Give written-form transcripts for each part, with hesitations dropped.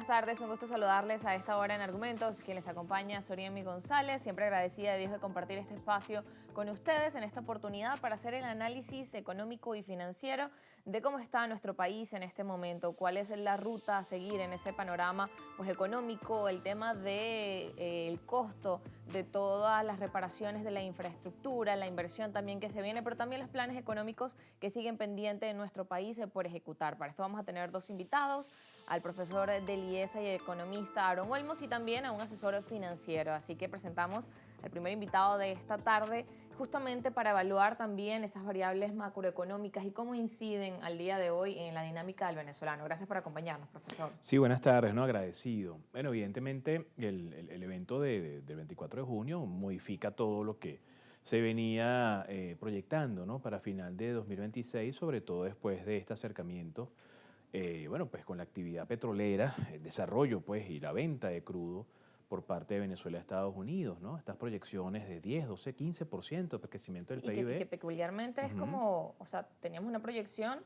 tardes, un gusto saludarles a esta hora en Argumentos. Quien les acompaña, Soriemi González, siempre agradecida de Dios de compartir este espacio con ustedes en esta oportunidad para hacer el análisis económico y financiero de cómo está nuestro país en este momento, cuál es la ruta a seguir en ese panorama pues, económico, el tema del costo de todas las reparaciones de la infraestructura, la inversión también que se viene, pero también los planes económicos que siguen pendientes en nuestro país por ejecutar. Para esto vamos a tener dos invitados, al profesor del IESA y economista Aaron Olmos y también a un asesor financiero. Así que presentamos al primer invitado de esta tarde justamente para evaluar también esas variables macroeconómicas y cómo inciden al día de hoy en la dinámica del venezolano. Gracias por acompañarnos, profesor. Sí, buenas tardes, ¿no? Agradecido. Bueno, evidentemente el evento del 24 de junio modifica todo lo que se venía proyectando, ¿no? Para final de 2026, sobre todo después de este acercamiento, bueno, pues con la actividad petrolera, el desarrollo, pues, y la venta de crudo por parte de Venezuela a Estados Unidos, ¿no? Estas proyecciones de 10, 12, 15% de crecimiento Sí, del y que PIB. peculiarmente es como, o sea, teníamos una proyección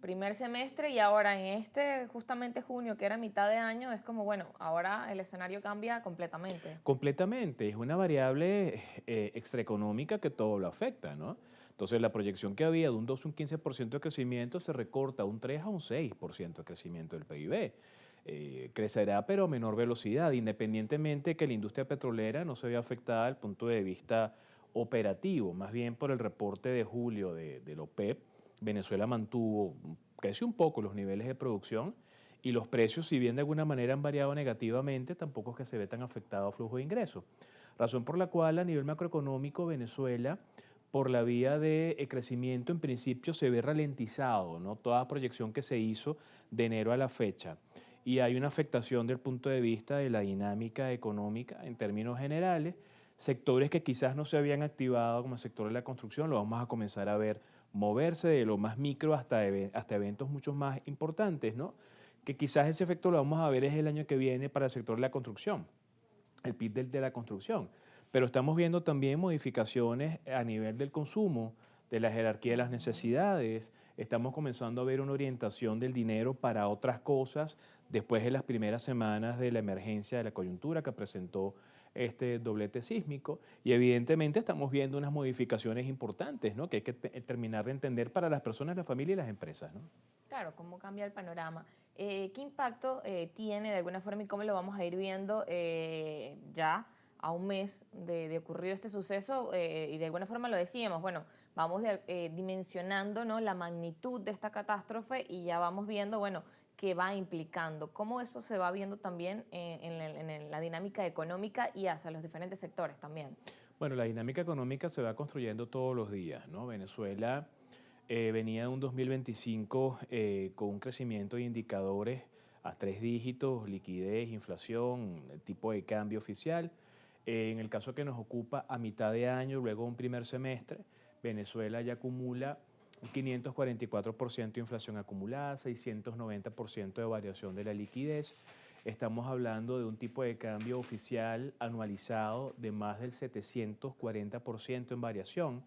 primer semestre y ahora en este justamente junio, que era mitad de año, es como, bueno, ahora el escenario cambia completamente. Completamente, es una variable extraeconómica que todo lo afecta, ¿no? Entonces la proyección que había de un 2 o un 15% de crecimiento se recorta a un 3 a un 6% de crecimiento del PIB. Crecerá pero a menor velocidad, independientemente que la industria petrolera no se vea afectada desde el punto de vista operativo, más bien por el reporte de julio de la OPEP, Venezuela creció un poco los niveles de producción y los precios, si bien de alguna manera han variado negativamente, tampoco es que se ve tan afectado a flujo de ingresos. Razón por la cual a nivel macroeconómico Venezuela, por la vía de crecimiento, en principio se ve ralentizado, ¿no? Toda proyección que se hizo de enero a la fecha. Y hay una afectación del punto de vista de la dinámica económica en términos generales. Sectores que quizás no se habían activado, como el sector de la construcción, lo vamos a comenzar a ver moverse de lo más micro hasta eventos mucho más importantes, ¿no? Que quizás ese efecto lo vamos a ver es el año que viene para el sector de la construcción, el PIB de la construcción. Pero estamos viendo también modificaciones a nivel del consumo, de la jerarquía de las necesidades. Estamos comenzando a ver una orientación del dinero para otras cosas después de las primeras semanas de la emergencia de la coyuntura que presentó este doblete sísmico. Y evidentemente estamos viendo unas modificaciones importantes, ¿no? Que hay que terminar de entender para las personas, la familia y las empresas, ¿no? Claro, cómo cambia el panorama. ¿Qué impacto tiene de alguna forma y cómo lo vamos a ir viendo ya a un mes de ocurrido este suceso? Y de alguna forma lo decíamos, bueno, vamos dimensionando, ¿no?, la magnitud de esta catástrofe y ya vamos viendo, bueno, qué va implicando, cómo eso se va viendo también en la dinámica económica y hacia los diferentes sectores también. Bueno, la dinámica económica se va construyendo todos los días, ¿no? Venezuela venía de un 2025 con un crecimiento de indicadores a 3 dígitos, liquidez, inflación, el tipo de cambio oficial. En el caso que nos ocupa a mitad de año, luego un primer semestre, Venezuela ya acumula un 544% de inflación acumulada, 690% de variación de la liquidez. Estamos hablando de un tipo de cambio oficial anualizado de más del 740% en variación,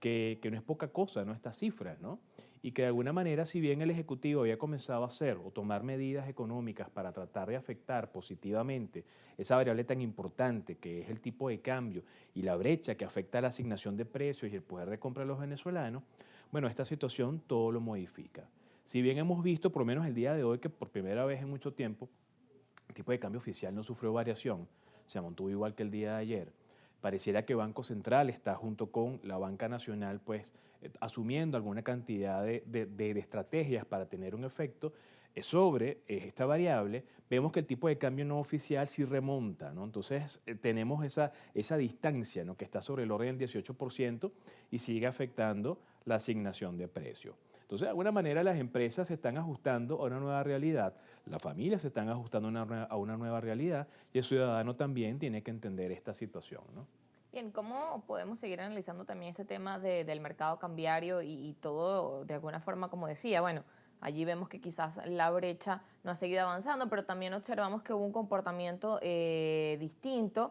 que no es poca cosa, ¿no? Estas cifras, ¿no? Y que de alguna manera, si bien el Ejecutivo había comenzado a hacer o tomar medidas económicas para tratar de afectar positivamente esa variable tan importante que es el tipo de cambio y la brecha que afecta a la asignación de precios y el poder de compra de los venezolanos, bueno, esta situación todo lo modifica. Si bien hemos visto, por lo menos el día de hoy, que por primera vez en mucho tiempo, el tipo de cambio oficial no sufrió variación, se mantuvo igual que el día de ayer. Pareciera que Banco Central está junto con la Banca Nacional, pues, asumiendo alguna cantidad de estrategias para tener un efecto sobre esta variable. Vemos que el tipo de cambio no oficial sí remonta, ¿no? Entonces, tenemos esa distancia, ¿no?, que está sobre el orden del 18% y sigue afectando la asignación de precios. Entonces, de alguna manera, las empresas se están ajustando a una nueva realidad, las familias se están ajustando a una nueva realidad y el ciudadano también tiene que entender esta situación, ¿no? Bien, ¿cómo podemos seguir analizando también este tema del mercado cambiario y todo de alguna forma, como decía, bueno, allí vemos que quizás la brecha no ha seguido avanzando, pero también observamos que hubo un comportamiento distinto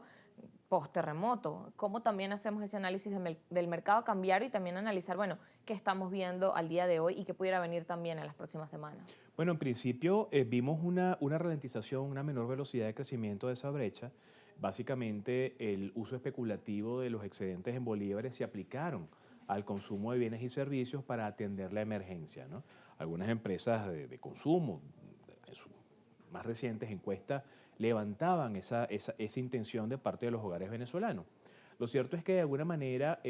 post-terremoto. ¿Cómo también hacemos ese análisis del mercado cambiario y también analizar, bueno, qué estamos viendo al día de hoy y qué pudiera venir también en las próximas semanas? Bueno, en principio vimos una ralentización, una menor velocidad de crecimiento de esa brecha. Básicamente el uso especulativo de los excedentes en bolívares se aplicaron al consumo de bienes y servicios para atender la emergencia, ¿no? Algunas empresas de consumo, en sus más recientes encuestas, levantaban esa intención de parte de los hogares venezolanos. Lo cierto es que de alguna manera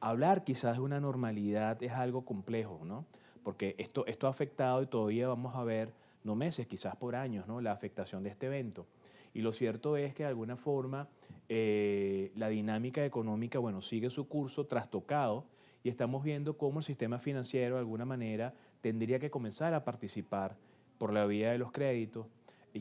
hablar quizás de una normalidad es algo complejo, ¿no? Porque esto ha afectado y todavía vamos a ver, no meses, quizás por años, ¿no? La afectación de este evento. Y lo cierto es que de alguna forma la dinámica económica, bueno, sigue su curso trastocado y estamos viendo cómo el sistema financiero de alguna manera tendría que comenzar a participar por la vía de los créditos.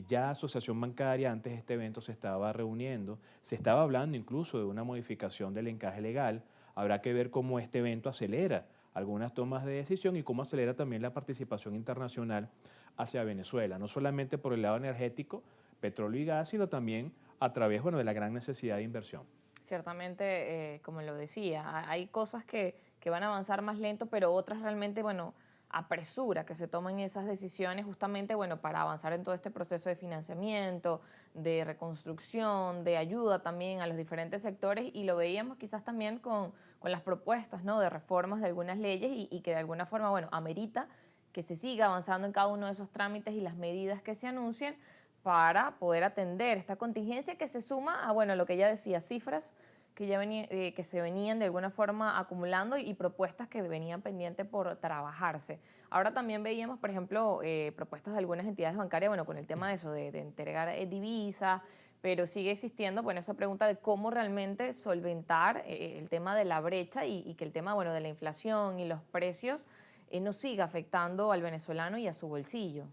Ya Asociación Bancaria, antes de este evento, se estaba reuniendo, se estaba hablando incluso de una modificación del encaje legal. Habrá que ver cómo este evento acelera algunas tomas de decisión y cómo acelera también la participación internacional hacia Venezuela, no solamente por el lado energético, petróleo y gas, sino también a través, bueno, de la gran necesidad de inversión. Ciertamente, como lo decía, hay cosas que van a avanzar más lento, pero otras realmente, bueno, apresura que se tomen esas decisiones justamente, bueno, para avanzar en todo este proceso de financiamiento, de reconstrucción, de ayuda también a los diferentes sectores y lo veíamos quizás también con las propuestas, ¿no? De reformas de algunas leyes y que de alguna forma, bueno, amerita que se siga avanzando en cada uno de esos trámites y las medidas que se anuncien para poder atender esta contingencia que se suma a, bueno, lo que ya decía, cifras que ya que se venían de alguna forma acumulando y propuestas que venían pendientes por trabajarse. Ahora también veíamos, por ejemplo, propuestas de algunas entidades bancarias, bueno, con el tema de eso, de entregar divisas, pero sigue existiendo, bueno, esa pregunta de cómo realmente solventar el tema de la brecha y que el tema, bueno, de la inflación y los precios no siga afectando al venezolano y a su bolsillo.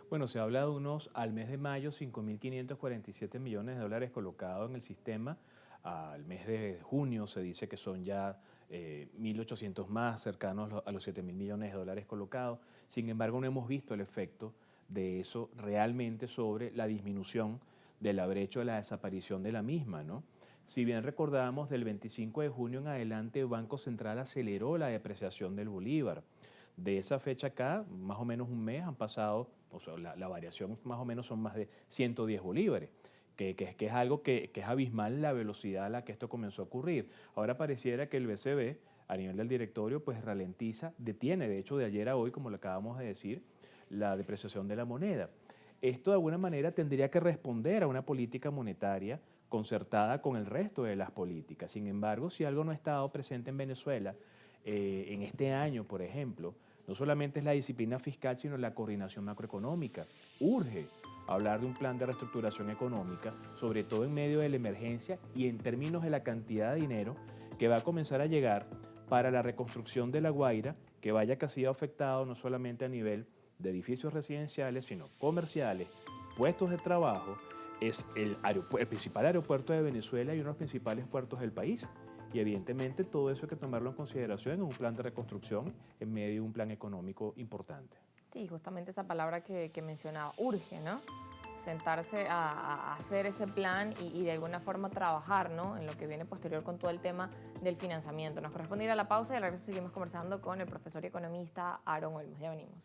Bueno, se habla de unos, al mes de mayo, 5.547 millones de dólares colocados en el sistema. Al mes de junio se dice que son ya 1.800 más, cercanos a los 7.000 millones de dólares colocados. Sin embargo, no hemos visto el efecto de eso realmente sobre la disminución de la brecha o la desaparición de la misma, ¿no? Si bien recordamos, del 25 de junio en adelante, el Banco Central aceleró la depreciación del bolívar. De esa fecha acá, más o menos un mes han pasado, o sea, la variación más o menos son más de 110 bolívares, que es algo que es abismal la velocidad a la que esto comenzó a ocurrir. Ahora pareciera que el BCB, a nivel del directorio, pues ralentiza, detiene, de hecho de ayer a hoy, como lo acabamos de decir, la depreciación de la moneda. Esto de alguna manera tendría que responder a una política monetaria concertada con el resto de las políticas. Sin embargo, si algo no ha estado presente en Venezuela en este año, por ejemplo, no solamente es la disciplina fiscal, sino la coordinación macroeconómica. Urge hablar de un plan de reestructuración económica, sobre todo en medio de la emergencia y en términos de la cantidad de dinero que va a comenzar a llegar para la reconstrucción de La Guaira, que vaya que ha sido afectado no solamente a nivel de edificios residenciales, sino comerciales, puestos de trabajo. Es el principal aeropuerto de Venezuela y uno de los principales puertos del país. Y evidentemente todo eso hay que tomarlo en consideración en un plan de reconstrucción en medio de un plan económico importante. Sí, justamente esa palabra que mencionaba, urge, ¿no? Sentarse a hacer ese plan y de alguna forma trabajar, ¿no? En lo que viene posterior con todo el tema del financiamiento. Nos corresponde ir a la pausa y al regreso seguimos conversando con el profesor y economista Aaron Olmos. Ya venimos.